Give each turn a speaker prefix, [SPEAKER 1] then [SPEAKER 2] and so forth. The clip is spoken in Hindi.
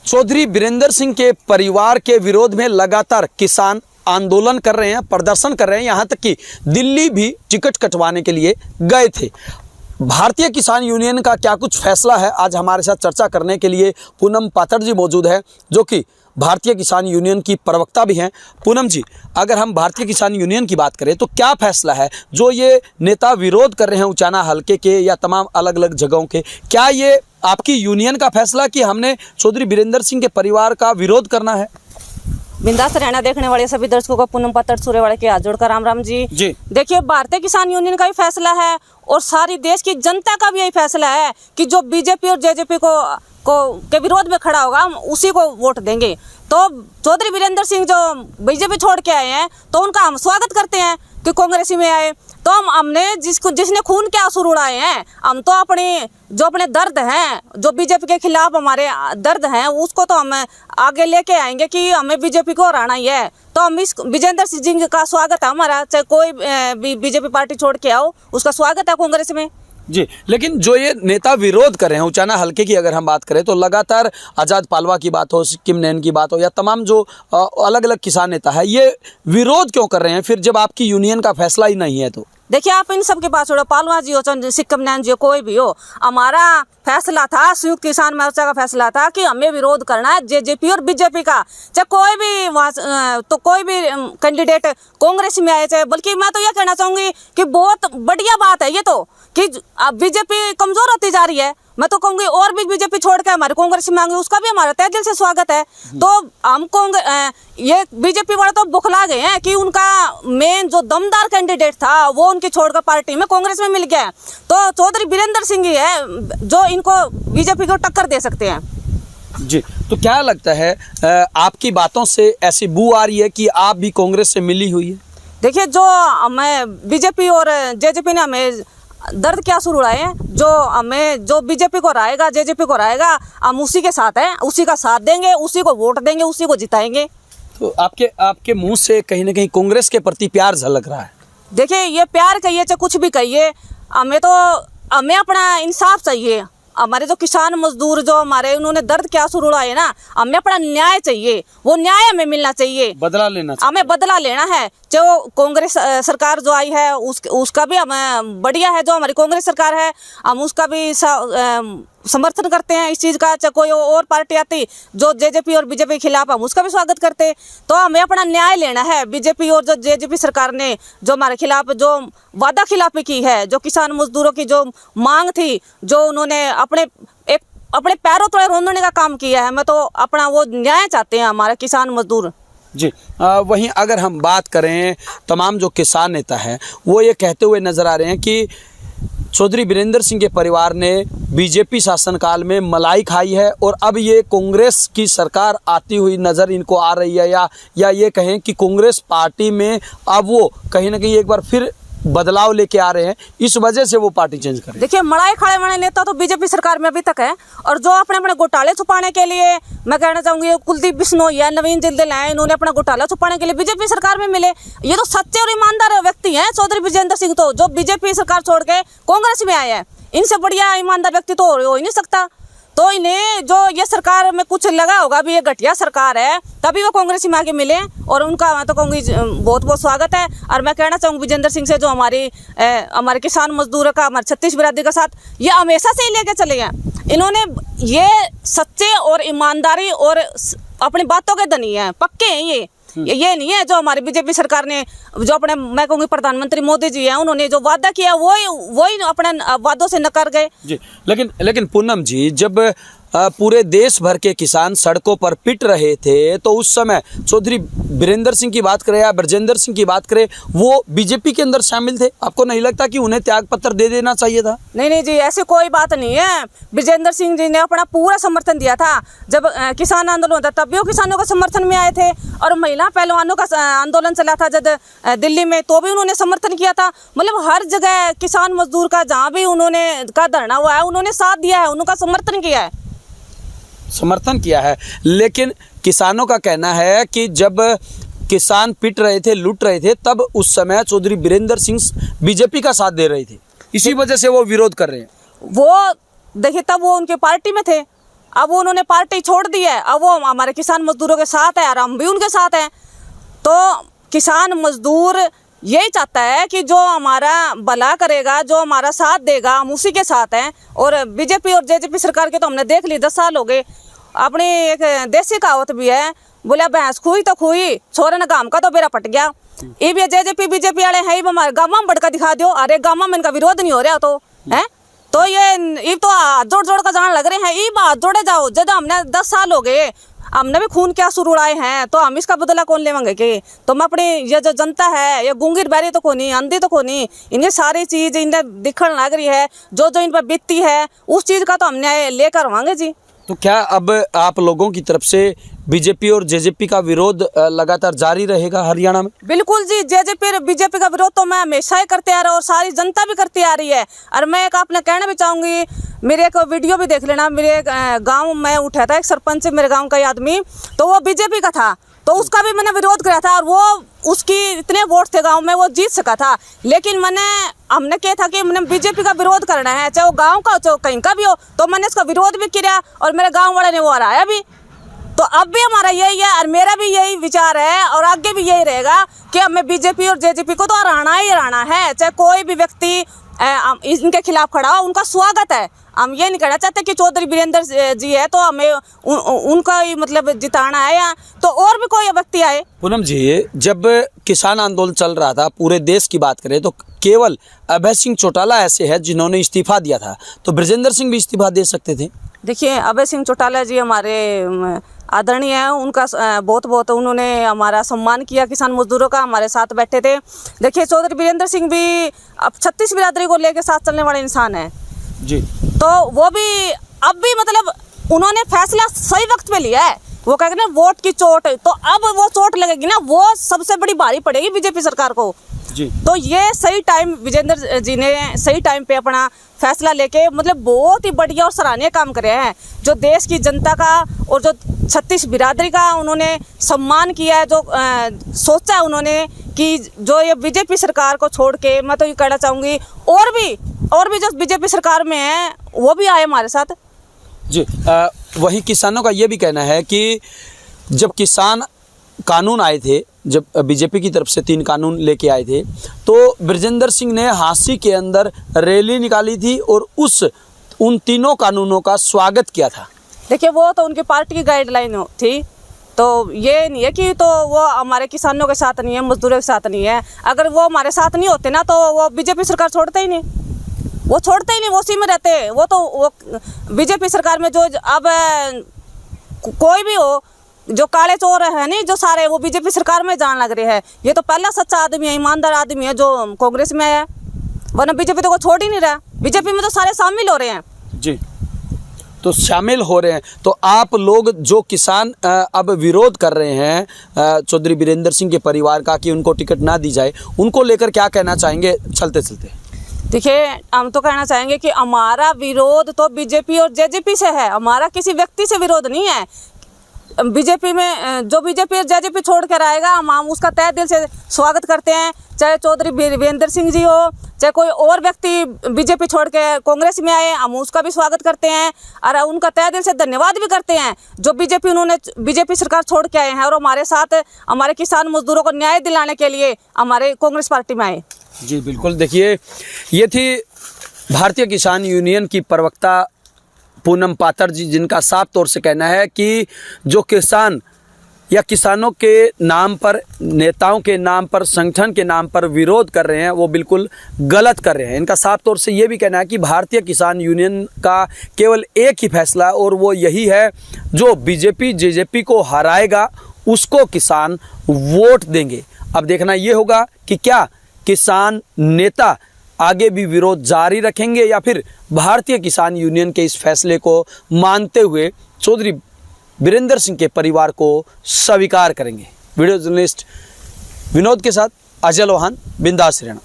[SPEAKER 1] चौधरी बीरेंद्र सिंह के परिवार के विरोध में लगातार किसान आंदोलन कर रहे हैं, प्रदर्शन कर रहे हैं, यहाँ तक कि दिल्ली भी टिकट कटवाने के लिए गए थे। भारतीय किसान यूनियन का क्या कुछ फैसला है, आज हमारे साथ चर्चा करने के लिए पूनम पाठक जी मौजूद है, जो कि भारतीय किसान यूनियन की प्रवक्ता भी हैं। पूनम जी, अगर हम भारतीय किसान यूनियन की बात करें तो क्या फैसला है जो ये नेता विरोध कर रहे हैं उचाना हलके के या तमाम अलग अलग जगहों के? क्या ये आपकी यूनियन का फैसला कि हमने चौधरी बीरेंद्र सिंह के परिवार का विरोध करना है?
[SPEAKER 2] बिंदास हरियाणा देखने वाले सभी दर्शकों को पूनम पाठक सूर्यवाड़ा के हाथ जोड़कर राम राम जी। देखिए, भारतीय किसान यूनियन का भी फैसला है और सारी देश की जनता का भी यही फैसला है कि जो बीजेपी और जेजेपी के विरोध में खड़ा होगा हम उसी को वोट देंगे। तो चौधरी बीरेंद्र सिंह जो बीजेपी छोड़ के आए हैं तो उनका हम स्वागत करते हैं कि कांग्रेस में आए। तो हमने जिसने खून के आंसू रुलाए हैं, हम तो अपने दर्द हैं, जो बीजेपी के खिलाफ हमारे दर्द हैं, उसको तो हम आगे लेके आएंगे कि हमें बीजेपी को हराना ही है। तो हम इस बीरेंद्र सिंह का स्वागत है हमारा, चाहे कोई भी बीजेपी पार्टी छोड़ के आओ, उसका स्वागत है कांग्रेस में
[SPEAKER 1] जी। लेकिन जो ये नेता विरोध कर रहे हैं उचाना हलके की अगर हम बात करें तो लगातार आज़ाद पालवा की बात हो, सिक्किम नैन की बात हो या तमाम जो अलग अलग किसान नेता है, ये विरोध क्यों कर रहे हैं फिर जब आपकी यूनियन का फैसला ही नहीं है? तो
[SPEAKER 2] देखिए, आप इन सब के पास छोड़ो, पालवा जी हो, सिक्किम नैन जी हो, कोई भी हो, हमारा फैसला था, संयुक्त किसान मोर्चा का फैसला था कि हमें विरोध करना है जेजेपी और बीजेपी का। चाहे कोई भी कैंडिडेट कांग्रेस में आए, चाहे, बल्कि मैं तो यह कहना चाहूंगी कि बहुत बढ़िया बात है ये तो कि बीजेपी कमजोर होती जा रही है। मैं तो कहूंगी और भी बीजेपी छोड़ के हमारे कांग्रेस में आएंगे, उसका भी हमारा तहे दिल से स्वागत है। तो हमको ये बीजेपी वाले तो बुखला गए हैं कि उनका मेन जो दमदार कैंडिडेट था वो उनकी छोड़कर पार्टी में कांग्रेस में मिल गया है। तो चौधरी बीरेंद्र सिंह ही है जो इनको बीजेपी को टक्कर दे सकते हैं
[SPEAKER 1] जी। तो क्या लगता है आपकी बातों से ऐसी बू आ रही है कि आप भी कांग्रेस से मिली हुई है?
[SPEAKER 2] देखिए, जो हमें बीजेपी और जेजेपी ने हमें दर्द क्या शुरू उड़ाए हैं, जो बीजेपी को हराएगा, जेजेपी को हराएगा, हम उसी के साथ हैं, उसी का साथ देंगे, उसी को वोट देंगे, उसी को जिताएंगे।
[SPEAKER 1] तो आपके मुंह से कहीं ना कहीं कांग्रेस के प्रति प्यार झलक रहा है।
[SPEAKER 2] देखिए, ये प्यार कहिए चाहे कुछ भी कहिए, हमें अपना इंसाफ चाहिए। हमारे जो किसान मजदूर जो हमारे उन्होंने दर्द क्या शुरू उड़ाए ना, हमें अपना न्याय चाहिए, वो न्याय हमें मिलना चाहिए,
[SPEAKER 1] बदला लेना चाहिए।
[SPEAKER 2] हमें बदला लेना है। जो कांग्रेस सरकार जो आई है उसका भी हमें बढ़िया है, जो हमारी कांग्रेस सरकार है हम उसका भी समर्थन करते हैं इस चीज़ का। चाहे कोई और पार्टी आती जो जेजेपी और बीजेपी के खिलाफ, हम उसका भी स्वागत करते हैं। तो हमें अपना न्याय लेना है। बीजेपी और जो जेजेपी सरकार ने जो हमारे खिलाफ जो वादा खिलाफी की है, जो किसान मजदूरों की जो मांग थी, जो उन्होंने अपने पैरों तले रोंदने का काम किया है, मैं तो अपना वो न्याय चाहते हैं हमारे किसान मजदूर
[SPEAKER 1] जी। वहीं अगर हम बात करें, तमाम जो किसान नेता हैं वो ये कहते हुए नजर आ रहे हैं कि चौधरी बीरेंद्र सिंह के परिवार ने बीजेपी शासनकाल में मलाई खाई है और अब ये कांग्रेस की सरकार आती हुई नज़र इनको आ रही है, या ये कहें कि कांग्रेस पार्टी में अब वो कहीं ना कहीं एक बार फिर बदलाव लेके आ रहे हैं, इस वजह से वो पार्टी चेंज करें।
[SPEAKER 2] देखिए, मलाई खाने वाले नेता तो बीजेपी सरकार में अभी तक है, और जो अपने घोटाले छुपाने के लिए, मैं कहना चाहूंगी कुलदीप बिश्नोई है, नवीन जिंदल है, इन्होंने अपना घोटाला छुपाने के लिए बीजेपी सरकार में मिले। ये तो सच्चे और ईमानदार व्यक्ति हैं चौधरी बीरेंद्र सिंह, तो जो बीजेपी सरकार छोड़ के कांग्रेस में आए हैं, इनसे बढ़िया ईमानदार व्यक्ति तो हो ही नहीं सकता। तो इन्हें जो ये सरकार में कुछ लगा होगा, अभी ये घटिया सरकार है, तभी वो कांग्रेस में आके मिले, और उनका मैं तो कहूँगी बहुत बहुत स्वागत है। और मैं कहना चाहूँगी बीरेंद्र सिंह से जो हमारे किसान मजदूरों का, हमारे छत्तीस बिरादरी का साथ ये हमेशा से ही लेके चले हैं। इन्होंने ये सच्चे और ईमानदारी और अपनी बातों के धनी हैं, पक्के हैं। ये नहीं है जो हमारी बीजेपी सरकार ने, जो अपने मैं कहूँगी प्रधानमंत्री मोदी जी हैं, उन्होंने जो वादा किया वही अपने वादों से नकार गए
[SPEAKER 1] जी। लेकिन पूनम जी, जब पूरे देश भर के किसान सड़कों पर पिट रहे थे तो उस समय चौधरी बीरेंद्र सिंह की बात करें या ब्रजेंद्र सिंह की बात करें, वो बीजेपी के अंदर शामिल थे। आपको नहीं लगता कि उन्हें त्याग पत्र दे देना चाहिए था? नहीं
[SPEAKER 2] जी, ऐसी कोई बात नहीं है। ब्रजेंद्र सिंह जी ने अपना पूरा समर्थन दिया था। जब किसान आंदोलन होता तब भी वो किसानों के समर्थन में आए थे, और महिला पहलवानों का आंदोलन चला था जब दिल्ली में, तो भी उन्होंने समर्थन किया था। मतलब हर जगह किसान मजदूर का जहाँ भी उन्होंने का धरना हुआ है, उन्होंने साथ दिया है, उनका समर्थन किया है। लेकिन किसानों का कहना है कि जब किसान पिट रहे थे, लूट रहे थे, तब उस समय चौधरी बीरेंद्र सिंह बीजेपी का साथ दे रहे थे, इसी वजह से वो विरोध कर रहे हैं। वो देखिए, तब वो उनके पार्टी में थे, अब उन्होंने पार्टी छोड़ दी है, अब वो हमारे किसान मजदूरों के साथ है और हम भी उनके साथ हैं। तो किसान मजदूर यही चाहता है कि जो हमारा भला करेगा, जो हमारा साथ देगा, हम उसी के साथ हैं। और बीजेपी और जेजेपी सरकार के तो हमने देख ली, 10 साल हो गए। अपनी एक देसी कहावत भी है, बोला भैंस खुई तो खुई, छोरे ने गांव का तो बेरा पट गया। ये भी जेजेपी बीजेपी वाले हैं, हमारे गाँव में भड़का दिखा दो, अरे गाँव में इनका विरोध नहीं हो रहा तो है। तो ये तो हाथ जोड़ जोड़ कर जान लग रहे हैं, ये हाथ जोड़े जाओ। जब हमने 10 साल हो गए, हमने भी खून क्या सुर उड़ाए हैं, तो हम इसका बदला कौन लेवांगे के। तो मैं अपनी ये जो जनता है, ये गूंगीर बैरी तो कोनी, अंधी तो कोनी, इन्हें सारी चीज इन्हें दिखने लग रही है, जो जो इन पर बीतती है उस चीज का तो हमने लेकर आवांगे जी।
[SPEAKER 1] तो क्या अब आप लोगों की तरफ से बीजेपी और जेजेपी का विरोध लगातार जारी रहेगा हरियाणा में?
[SPEAKER 2] बिल्कुल जी, जेजेपी और बीजेपी का विरोध तो मैं हमेशा ही करते आ रहा हूँ और सारी जनता भी करती आ रही है। और मैं एक आपने कहना भी चाहूँगी, मेरे एक वीडियो भी देख लेना, मेरे गांव में उठा था एक सरपंच मेरे गांव का ही आदमी, तो वो बीजेपी का था, तो उसका भी मैंने विरोध किया था। और वो उसकी इतने वोट थे गांव में, वो जीत सका था। लेकिन हमने कहा था कि मैंने बीजेपी का विरोध करना है, चाहे वो गाँव का हो चाहे कहीं का भी हो। तो मैंने इसका विरोध भी किया और मेरे गाँव वाले ने वो हराया भी। तो अब भी हमारा यही है और मेरा भी यही विचार है और आगे भी यही रहेगा कि हमें बीजेपी और जेजेपी को तो हराना ही हराना है। चाहे कोई भी व्यक्ति इनके खिलाफ खड़ा हो, उनका स्वागत है। हम ये नहीं कहना चाहते कि चौधरी वीरेंद्र जी है तो हमें उनका ही मतलब जिताना है, या तो और भी कोई व्यक्ति आए।
[SPEAKER 1] पूनम जी, जब किसान आंदोलन चल रहा था, पूरे देश की बात करें तो केवल अभय सिंह चौटाला ऐसे है जिन्होंने इस्तीफा दिया था, तो बृजेंद्र सिंह भी इस्तीफा दे सकते थे।
[SPEAKER 2] देखिए, अभय सिंह चौटाला जी हमारे आदरणीय है, उनका बहुत बहुत उन्होंने हमारा सम्मान किया, किसान मजदूरों का, हमारे साथ बैठे थे। देखिए, चौधरी वीरेंद्र सिंह भी अब 36 बिरादरी को लेकर साथ चलने वाले इंसान है
[SPEAKER 1] जी।
[SPEAKER 2] तो वो भी अब भी मतलब उन्होंने फैसला सही वक्त पे लिया है। वो कहते हैं ना, वोट की चोट, तो अब वो चोट लगेगी ना, वो सबसे बड़ी भारी पड़ेगी बीजेपी सरकार को
[SPEAKER 1] जी।
[SPEAKER 2] तो ये सही टाइम विजेंद्र जी ने सही टाइम पे अपना फैसला लेके मतलब बहुत ही बढ़िया और सराहनीय काम करे हैं। जो देश की जनता का और जो 36 बिरादरी का उन्होंने सम्मान किया है, जो सोचा है उन्होंने कि जो ये बीजेपी सरकार को छोड़ के, मैं तो ये कहना चाहूँगी और भी जो बीजेपी सरकार में है वो भी आए हमारे साथ
[SPEAKER 1] जी। वही किसानों का ये भी कहना है कि जब किसान कानून आए थे, जब बीजेपी की तरफ से 3 कानून लेके आए थे, तो बृजेंद्र सिंह ने हांसी के अंदर रैली निकाली थी और उन तीनों कानूनों का स्वागत किया था।
[SPEAKER 2] देखिए, वो तो उनकी पार्टी की गाइडलाइन थी, तो ये नहीं है कि तो वो हमारे किसानों के साथ नहीं है, मजदूरों के साथ नहीं है। अगर वो हमारे साथ नहीं होते ना, तो वो बीजेपी सरकार छोड़ते ही नहीं, वो उसी में रहते। वो बीजेपी सरकार में जो अब कोई भी हो, जो काले चोर है नहीं, जो सारे वो बीजेपी सरकार में जान लग रहे हैं। ये तो पहला सच्चा आदमी है, ईमानदार आदमी है जो कांग्रेस में है, वरना बीजेपी तो को छोड़ ही नहीं रहा। बीजेपी में तो सारे शामिल हो रहे हैं
[SPEAKER 1] जी, तो शामिल हो रहे हैं। तो आप लोग जो किसान अब विरोध कर रहे हैं चौधरी वीरेंद्र सिंह के परिवार का कि उनको टिकट ना दी जाए, उनको लेकर क्या कहना चाहेंगे चलते चलते?
[SPEAKER 2] देखिए, हम तो कहना चाहेंगे कि हमारा विरोध तो बीजेपी और जेजेपी से है, हमारा किसी व्यक्ति से विरोध नहीं है। बीजेपी में जो बीजेपी और जेजेपी छोड़ कर आएगा, हम उसका तहे दिल से स्वागत करते हैं। चाहे चौधरी वीरेंद्र सिंह जी हो, चाहे कोई और व्यक्ति बीजेपी छोड़ के कांग्रेस में आए, हम उसका भी स्वागत करते हैं और उनका तहे दिल से धन्यवाद भी करते हैं जो बीजेपी सरकार छोड़ के आए हैं और हमारे साथ हमारे किसान मजदूरों को न्याय दिलाने के लिए हमारे कांग्रेस पार्टी में आए।
[SPEAKER 1] जी बिल्कुल। देखिए, ये थी भारतीय किसान यूनियन की प्रवक्ता पूनम पातर जी, जिनका साफ तौर से कहना है कि जो किसान या किसानों के नाम पर, नेताओं के नाम पर, संगठन के नाम पर विरोध कर रहे हैं, वो बिल्कुल गलत कर रहे हैं। इनका साफ तौर से ये भी कहना है कि भारतीय किसान यूनियन का केवल एक ही फैसला और वो यही है, जो बीजेपी जेजेपी को हराएगा उसको किसान वोट देंगे। अब देखना ये होगा कि क्या किसान नेता आगे भी विरोध जारी रखेंगे या फिर भारतीय किसान यूनियन के इस फैसले को मानते हुए चौधरी वीरेंद्र सिंह के परिवार को स्वीकार करेंगे। वीडियो जर्नलिस्ट विनोद के साथ अजय लोहान, बिंदास हरियाणा।